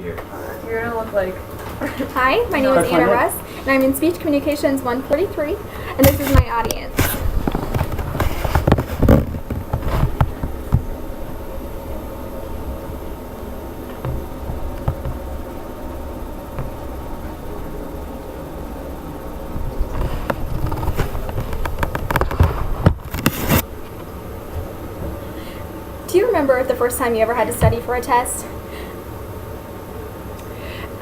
Here. You're gonna look like. Hi, my name is Anna Russ, and I'm in Speech Communications 143, and this is my audience. Do you remember the first time you ever had to study for a test?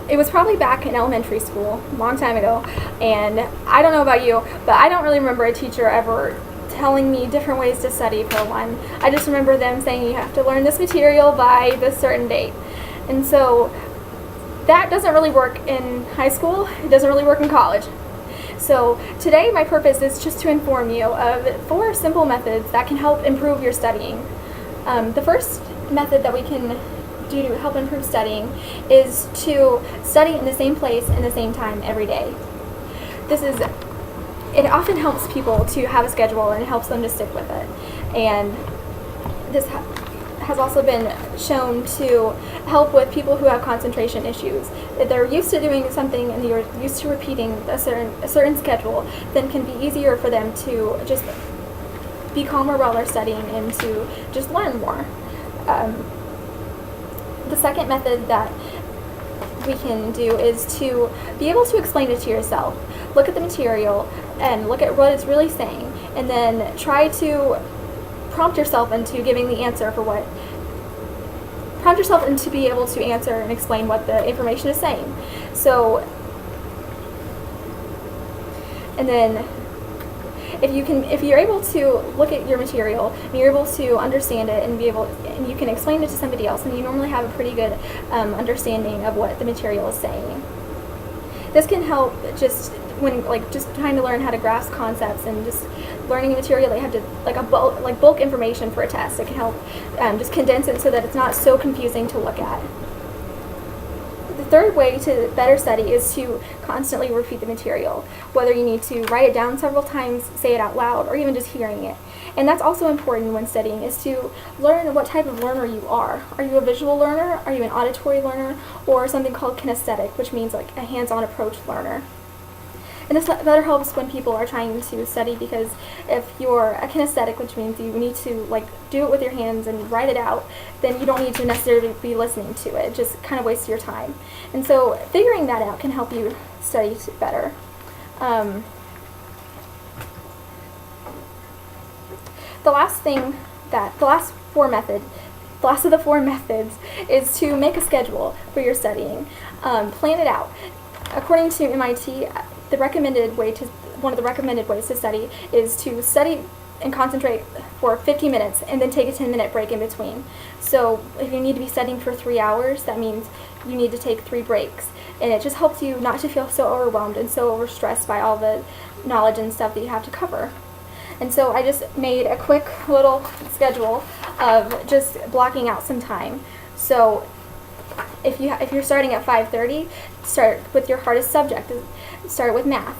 It was probably back in elementary school, a long time ago, and I don't know about you, but I don't really remember a teacher ever telling me different ways to study for one. I just remember them saying you have to learn this material by this certain date. And so that doesn't really work in high school, it doesn't really work in college. So today my purpose is just to inform you of 4 simple methods that can help improve your studying. The first method that we can do to help improve studying is to study in the same place and the same time every day. It often helps people to have a schedule, and it helps them to stick with it. And this has also been shown to help with people who have concentration issues. If they're used to doing something and you're used to repeating a certain schedule, then it can be easier for them to just be calmer while they're studying and to just learn more. The second method that we can do is to be able to explain it to yourself. Look at the material and look at what it's really saying, and then try to prompt yourself into giving the answer for what. Prompt yourself into be able to answer and explain what the information is saying. So, and then if you're able to look at your material and you're able to understand it and you can explain it to somebody else, and you normally have a pretty good understanding of what the material is saying. This can help just trying to learn how to grasp concepts and just learning a material that you have to bulk information for a test. It can help just condense it so that it's not so confusing to look at. The third way to better study is to constantly repeat the material, whether you need to write it down several times, say it out loud, or even just hearing it. And that's also important when studying, is to learn what type of learner you are. Are you a visual learner? Are you an auditory learner? Or something called kinesthetic, which means like a hands-on approach learner. And this better helps when people are trying to study, because if you're a kinesthetic, which means you need to do it with your hands and write it out, then you don't need to necessarily be listening to it. It just kind of wastes your time. And so figuring that out can help you study better. The last of the 4 methods is to make a schedule for your studying. Plan it out. According to MIT, one of the recommended ways to study is to study and concentrate for 50 minutes and then take a 10-minute break in between. So if you need to be studying for 3 hours, that means you need to take 3 breaks. And it just helps you not to feel so overwhelmed and so overstressed by all the knowledge and stuff that you have to cover. And so I just made a quick little schedule of just blocking out some time. So if you're starting at 5:30, start with your hardest subject. Start with math.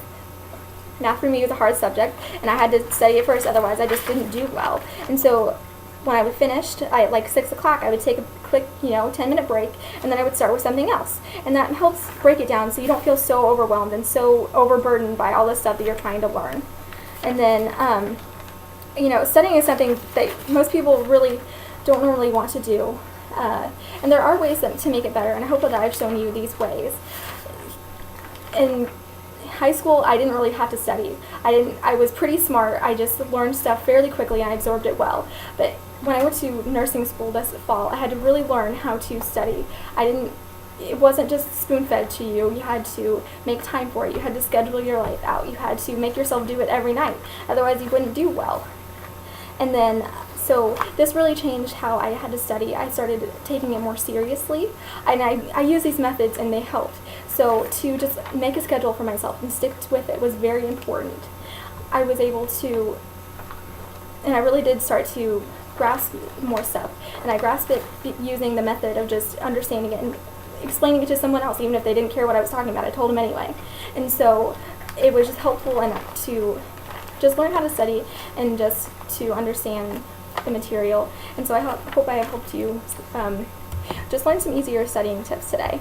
Math for me was a hard subject, and I had to study it first, otherwise I just didn't do well. And so when I was finished, at 6 o'clock, I would take a quick 10-minute break, and then I would start with something else. And that helps break it down so you don't feel so overwhelmed and so overburdened by all the stuff that you're trying to learn. And then, studying is something that most people really don't normally want to do. And there are ways to make it better, and I hope that I've shown you these ways. In high school, I didn't really have to study. I was pretty smart. I just learned stuff fairly quickly and I absorbed it well. But when I went to nursing school this fall, I had to really learn how to study. It wasn't just spoon-fed to you. You had to make time for it. You had to schedule your life out. You had to make yourself do it every night. Otherwise, you wouldn't do well. And then, so this really changed how I had to study. I started taking it more seriously, and I use these methods, and they helped. So to just make a schedule for myself and stick with it was very important. I was able to, and I really did start to grasp more stuff. And I grasped it using the method of just understanding it and explaining it to someone else, even if they didn't care what I was talking about. I told them anyway. And so it was just helpful enough to just learn how to study and just to understand the material. And so I hope I have helped you Just learn some easier studying tips today.